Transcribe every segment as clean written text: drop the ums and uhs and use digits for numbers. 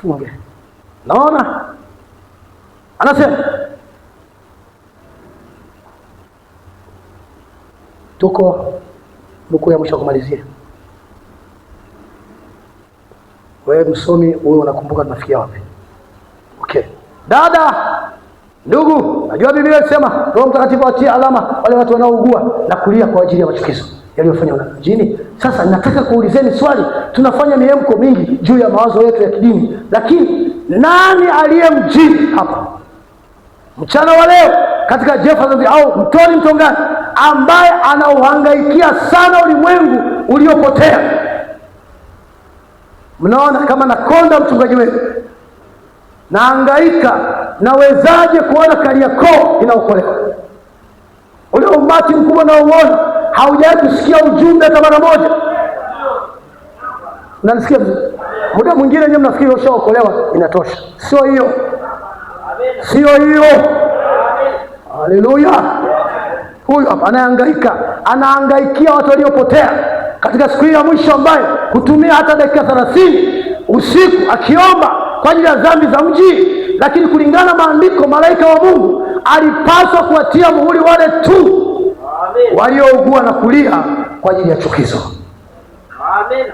Funge. Naona anasema tuko nukuu ya mwisho kumalizia. Wewe msomi wewe unakumbuka tunafikia wapi? Okay. Dada, ndugu, najua Biblia inasema Roho Mtakatifu atia alama wale watu wanaougua na kulia kwa ajili ya machukizo yaliyofanywa na mjini. Sasa nataka kuulizeni swali. Tunafanya miemko mingi juu ya mawazo yetu ya kidini, lakini nani aliye mjini hapa mchana wa leo katika Jefferson au Mtoni Mtongani ambaye anauhangaikia sana ulimwengu uliopotea? Mnaona kama nakonda mchungaji wetu, nahangaika, nawezaje kuona Kariakoo inaokolewa? Ule umati mkubwa na uona, haujawahi kusikia ujumbe hata mara moja. Unanisikia vizuri? Muda mwingine nyinyi mnafikiri ushaokolewa inatosha. Sio hiyo. Sio hiyo. Haleluya. Huyu hapa anahangaikia watu waliopotea katika siku ya mwisho, ambaye kutumia hata dakika 30 usiku akiomba kwa ajili ya dhambi za mji. Lakini kulingana maandiko, malaika wa Mungu alipaswa kuwatia muhuri wale tu waliougua na kulia kwa ajili ya chukizo. Amen.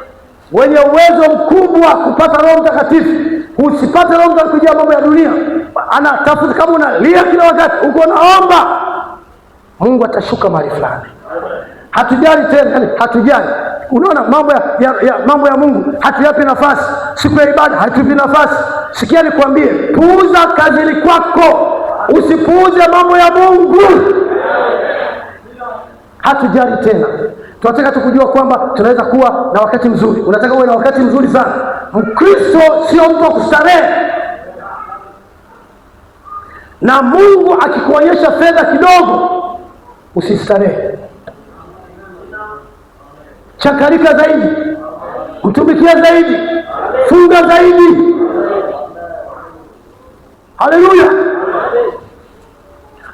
Wenye uwezo mkubwa kupata Roho Mtakatifu. Usipate Roho Mtakatifu kujua mambo ya dunia. Anatafuta kama unalia kila wakati, uko naomba, Mungu atashuka mahali fulani. Hatujali tena, yani hatujali. Unaona mambo ya Mungu hatuyapi nafasi. Siku ya ibada hatupi nafasi. Sikia nikwambie, puuza kazini kwako, usipuuze mambo ya Mungu. Hatujali tena. Tunataka tukujua kwamba tunaweza kuwa na wakati mzuri. Unataka uwe na wakati mzuri sana. Mkristo sio mtu wa kustarehe. Na Mungu akikuonyesha fedha kidogo, usistarehe. Chakarika zaidi, mtumikia zaidi, funga zaidi. Haleluya.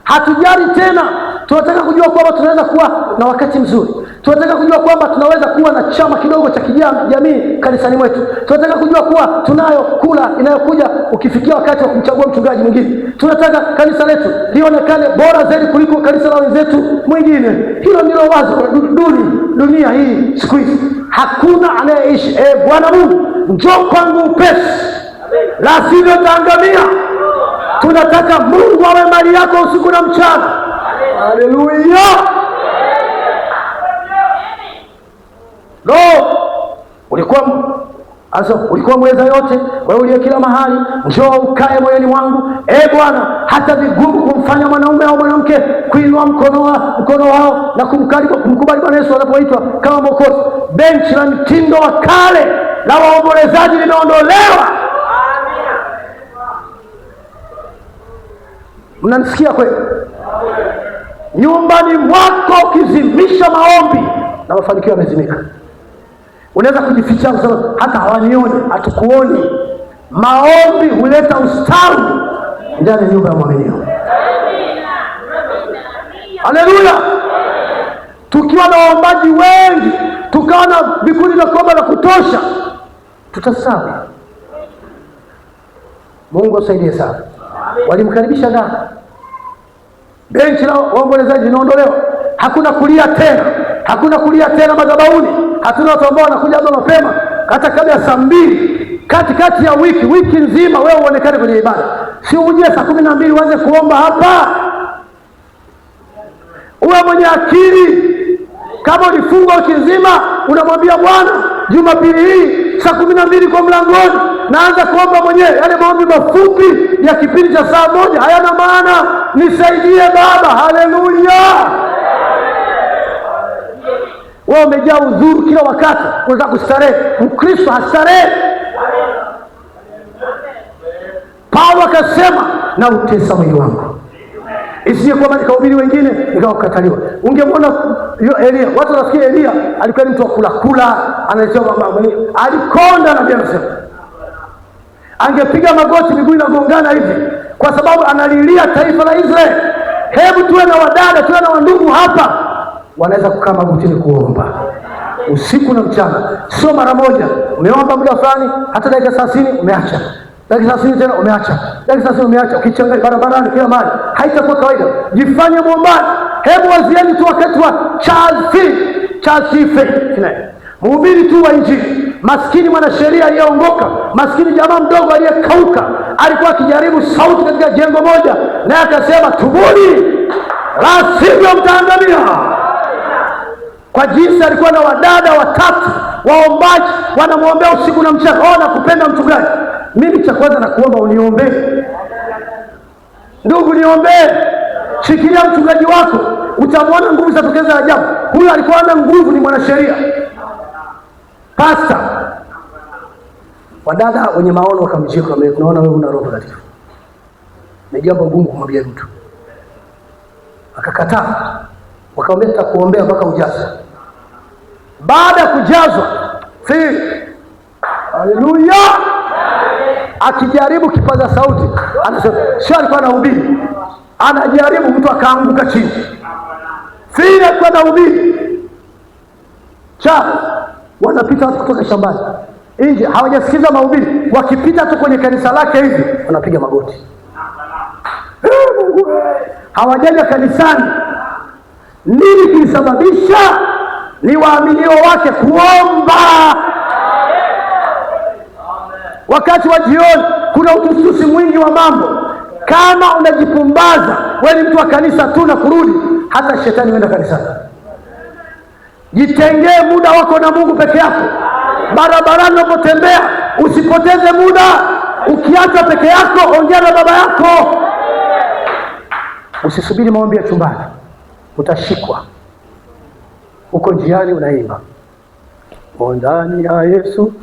Hatujali tena. Tunataka kujua kwamba tunaweza kuwa na wakati mzuri. Tunataka kujua kwamba tunaweza kuwa na chama kidogo cha kijamii kanisani mwetu. Tunataka kujua kuwa tunayo kula inayokuja ukifikia wakati wa kumchagua mchungaji mwingine. Tunataka kanisa letu lionekane bora zaidi kuliko kanisa la wenzetu mwingine. Hilo ndilo wazo la dunia hii siku hizi. Hakuna anayeishi. Bwana Mungu, njoo kwangu upesi, la sivyo taangamia. Tunataka Mungu awe mali yako usiku na mchana. Haleluya. Ulikuwa mweza yote, wewe uliye kila mahali, njoo ukae moyoni mwangu. Bwana, hata vigumu kumfanya mwanaume au mwanamke kuinua mkono wao na kumkubali Bwana Yesu anapoitwa kama Mwokozi. Benchi la mtindo wa kale la waombolezaji limeondolewa. Mnanisikia kweli? Nyumbani mwako ukizimisha maombi na mafanikio yamezimika. Unaweza kujificha kusema hata hawanioni, hatukuoni. Maombi huleta ustawi ndani ya nyumba ya mwaminio. Haleluya. Tukiwa na waombaji wengi, tukawa na vikundi vya kuomba na kutosha, tutastawi. Mungu asaidie sana. Walimkaribisha ndani. Benchi la waombolezaji linaondolewa. Hakuna kulia tena. Hakuna kulia tena madhabahuni. Hatuna watu ambao wanakuja mapema hata kabla ya saa 2 katikati ya wiki nzima wewe uonekane kwenye ibada. Si uje saa 12 uanze kuomba hapa. Uwe mwenye akili. Kama ulifunga wiki nzima, unamwambia Bwana, Jumapili hii saa 12 kwa mlangoni naanza kuomba mwenyewe. Yale maombi mafupi ya kipindi cha saa 1 hayana maana. Nisaidie Baba. Haleluya. Wewe umejaa udhuru kila wakati, unataka kustarehe. Mkristo hastarehe. Paulo akasema, na utesa mwili wangu isije kwamba nikahubiri wengine nikawakataliwa. Ungemwona Elia, watu wanafikiri Elia alikuwa ni mtu wa kula, analetea mambo. Alikonda na Biblia inasema angepiga magoti miguu inagongana hivi kwa sababu analilia taifa la Israeli. Hebu tuwe na wadada, tuwe na wandugu hapa wanaweza kukaa magotini kuomba usiku na mchana. Sio mara moja umeomba muda fulani hata dakika 30 umeacha. dakika 30 tena umeacha, dakika 30 umeacha, ukichanganya barabarani kila mahali, haitakuwa kawaida. Jifanye muombaji. Hebu wazieni tu wakati wa Charles Finney, mhubiri tu wa Injili, maskini mwanasheria aliyeongoka, maskini jamaa mdogo aliyekauka, alikuwa akijaribu sauti katika jengo moja, naye akasema, tubuni la sivyo mtaangamia. Kwa jinsi alikuwa na wadada watatu waombaji wanamwombea usiku na mchana. Nakupenda mchungaji, mimi cha kwanza nakuomba uniombee. Ndugu, niombee. Shikilia mchungaji wako, utamwona nguvu zitatokeza ajabu. Huyu alikuwa na nguvu, ni mwanasheria, pasta. Wadada wenye maono wakamjia, unaona wewe una Roho Mtakatifu, ni jambo gumu kumwambia mtu. Akakataa, wakamwambia tutakuombea mpaka ujaze. Baada ya kujazwa, haleluya, akijaribu kipaza sauti, anasema sio, alikuwa anahubiri, anajaribu, mtu akaanguka chini. Alikuwa anahubiri, wanapita watu kutoka shambani nje, hawajasikiza mahubiri, wakipita tu kwenye kanisa lake hivi wanapiga magoti. Hawajaja kanisani. Nini kilisababisha? Ni waaminio wake kuomba. Wakati wa jioni kuna utususi mwingi wa mambo. Kama unajipumbaza wewe ni mtu wa kanisa tu na kurudi, hata shetani huenda kanisani. Jitengee muda wako na Mungu peke yako. Barabarani unapotembea usipoteze muda. Ukiacha peke yako, ongea na baba yako. Usisubiri maombi ya chumbani, utashikwa. Uko njiani unaimba ndani ya Yesu,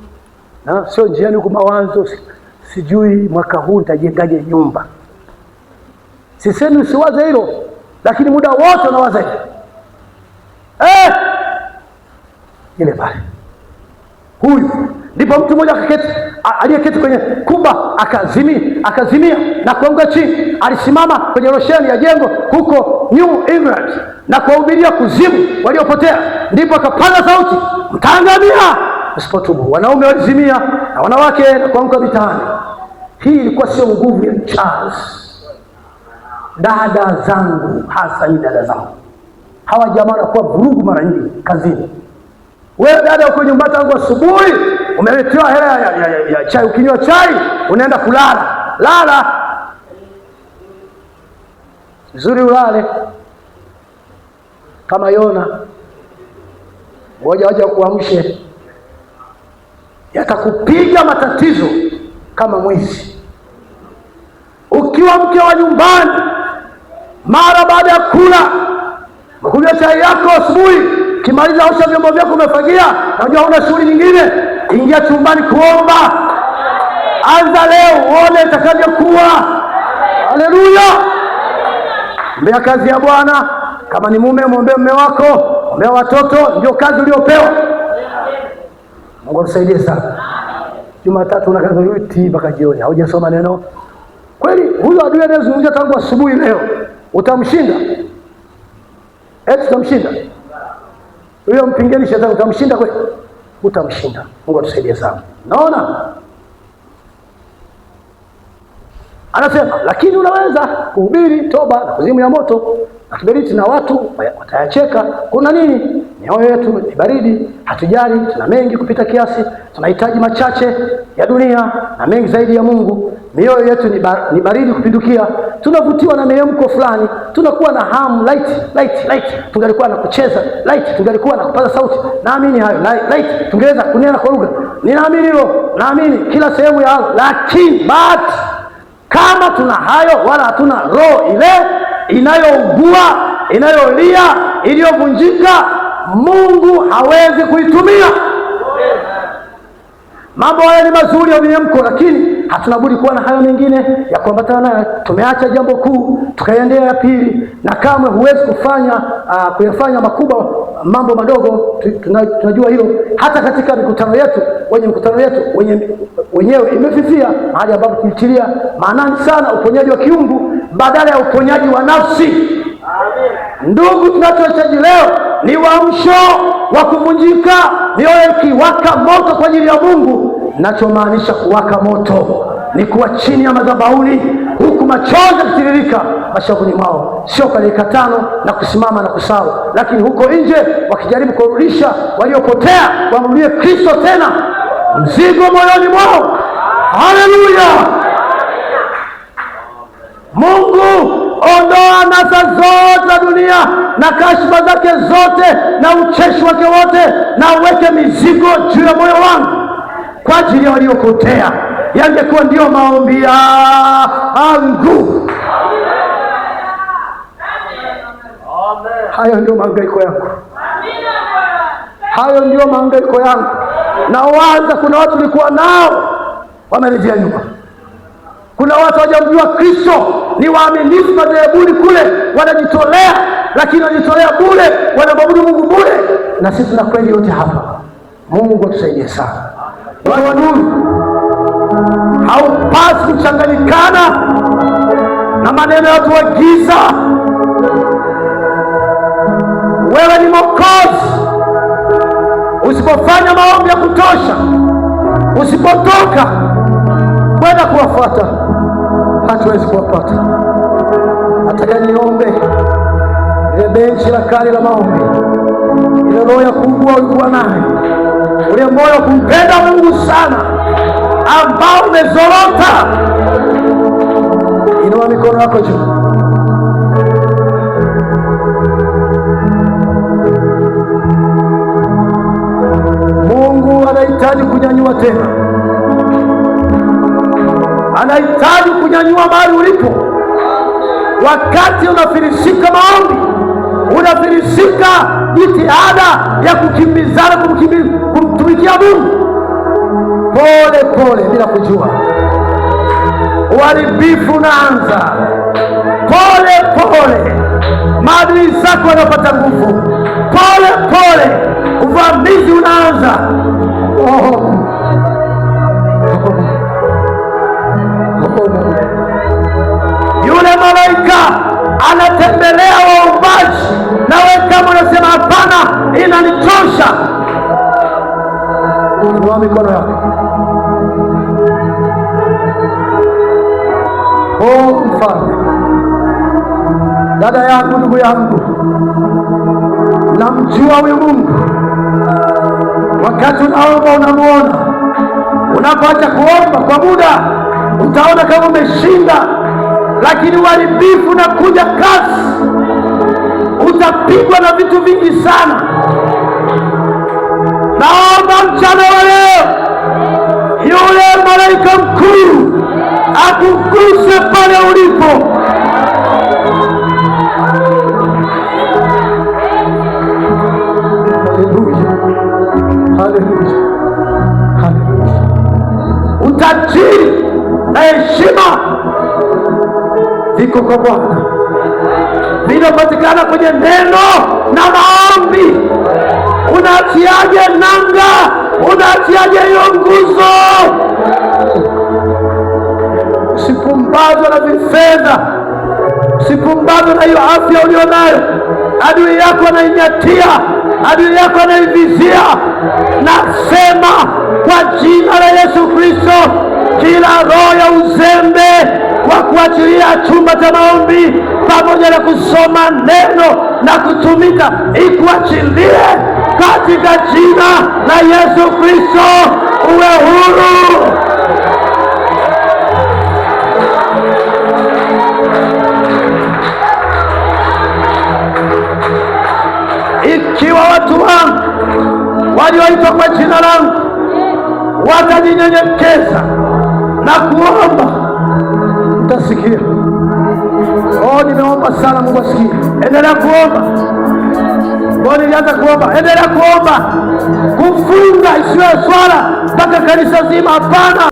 na sio njiani huko mawazo, sijui mwaka huu nitajengaje nyumba. Sisemi usiwaze hilo, lakini muda wote unawaza hilo. Ile pale. Huyu ndipo mtu mmoja aliyeketi kwenye kuba akazimia na kuanguka chini. Alisimama kwenye rosheni ya jengo huko New England na kuwahubiria kuzimu waliopotea. Ndipo akapaza sauti, mtaangamia msipotubu. Wanaume walizimia na wanawake na kuanguka mitaani. Hii ilikuwa sio nguvu ya Charles. Dada zangu, hasa ni dada zangu, hawa jamaa wanakuwa vurugu mara nyingi kazini. Wewe dada uko nyumbani tangu asubuhi, umeletewa hela ya chai, ukinywa chai unaenda kulala. Lala vizuri, ulale kama Yona. Ngoja waje kuamshe, yatakupiga matatizo kama mwizi. Ukiwa mke wa nyumbani, mara baada ya kula kunywa chai yako asubuhi, kimaliza osha vyombo vyako, umefagia, unajua una shughuli nyingine, ingia chumbani kuomba. Anza leo uone itakavyokuwa. Haleluya. Ombea kazi ya Bwana. Kama ni mume, muombe mume wako, ombea watoto, ndio kazi uliopewa. Mungu akusaidie sana. Jumatatu unakaza ruti mpaka jioni, haujasoma neno. Kweli huyu adui anazungumzia tangu asubuhi, leo utamshinda? Utamshinda? Huyo mpingeni shetani, utamshinda kweli? Utamshinda. Mungu atusaidie sana. Naona anasema, lakini unaweza kuhubiri toba na kuzimu ya moto na kiberiti, na watu watayacheka. Kuna nini? Mioyo yetu ni baridi, hatujali, tuna mengi kupita kiasi, tunahitaji machache ya dunia na mengi zaidi ya Mungu. Mioyo yetu ni baridi kupindukia, tunavutiwa na mihemko fulani, tunakuwa na hamu light. Tungalikuwa na kucheza light, tungalikuwa na kupaza sauti. Naamini hayo light, tungeweza kunena kwa lugha. Ninaamini hilo, naamini kila sehemu ya hayo. Lakini kama tuna hayo wala hatuna roho ile inayougua, inayolia, iliyovunjika, Mungu hawezi kuitumia. Mambo haya ni mazuri ya mihemko, lakini hatuna budi kuwa na hayo mengine ya kuambatana nayo. Tumeacha jambo kuu tukaendea ya pili, na kama huwezi kuyafanya makubwa, mambo madogo. Tunajua hilo. Hata katika mikutano yetu, wenyewe imefifia, mahali ambapo tulitilia maanani sana uponyaji wa kiungu badala ya uponyaji wa nafsi. Amen. Ndugu, tunachohitaji leo ni uamsho wa kuvunjika, mioyo ikiwaka moto kwa ajili ya Mungu. Ninachomaanisha kuwaka moto ni kuwa chini ya madhabahuni, huku machozi yakitiririka mashavuni mwao, sio kwa dakika 5 na kusimama na kusahau, lakini huko nje wakijaribu kurudisha waliopotea wamrudie Kristo tena, mzigo moyoni mwao. Haleluya! Mungu, ondoa anasa zote za dunia na kashfa zake zote na ucheshi wake wote, na uweke mizigo juu ya moyo wangu kwa ajili ya waliopotea. Yangekuwa ndio maombi yangu. Hayo ndio mahangaiko yangu, hayo ndio mahangaiko yangu. Na waza, kuna watu nilikuwa nao wamerejea nyuma, kuna watu hawajamjua Kristo, ni waaminifu madhabahuni kule, wanajitolea, lakini wanajitolea bure, wanamwabudu Mungu bure, na sisi tuna kweli yote hapa. Mungu atusaidie sana. Watu wa nuru, haupasi kuchanganyikana na maneno ya watu wa giza. Wewe ni Mwokozi. Usipofanya maombi ya kutosha, usipotoka kwenda kuwafuata, hatuwezi kuwapata. Nataka niombe ile benchi la kale la maombi, ile roho ya kubwa ulikuwa nayo, ule moyo wa kumpenda Mungu sana ambao umezorota. Inua mikono yako juu. Mungu anahitaji kunyanyua tena, anahitaji kunyanyua mahali ulipo. Wakati unafilisika maombi, unafilisika jitihada ya kukimbizana kumtumikia Mungu, pole pole bila kujua uharibifu unaanza. Pole pole maadui zako wanapata nguvu. Pole pole uvamizi unaanza. Yule malaika anatembelea waombaji, na wewe kama unasema hapana, inanitosha, inua mikono yako. Mfalme, dada yangu, ndugu yangu, namjua huyu Mungu. Wakati unaomba unamuona. Unapoacha kuomba kwa muda, utaona kama umeshinda, lakini uharibifu unakuja kasi. Utapigwa na vitu vingi sana. Naomba mchana wa leo, yule malaika mkuu akuguse pale ulipo. Haleluya, haleluya. Utajiri na heshima viko kwa Bwana, vinapatikana kwenye neno na maombi. Unaatiaje nanga? Unaatiaje hiyo nguzo? Usipumbazwe na vifedha, usipumbazwe na hiyo afya ulionayo. Adui yako anainyatia, adui yako anaivizia. Nasema kwa jina la Yesu Kristo, kila roho ya uzembe wa kuachilia chumba cha maombi pamoja na kusoma neno na kutumika, ikuachilie katika jina la Yesu Kristo. Uwe huru. Ikiwa watu wangu walioitwa kwa jina langu watajinyenyekeza na kuomba, utasikia. Nimeomba sana, Mungu asikie. Endelea kuomba. Nilianza kuomba, endelea kuomba. Kufunga isiwe swala mpaka kanisa zima, hapana.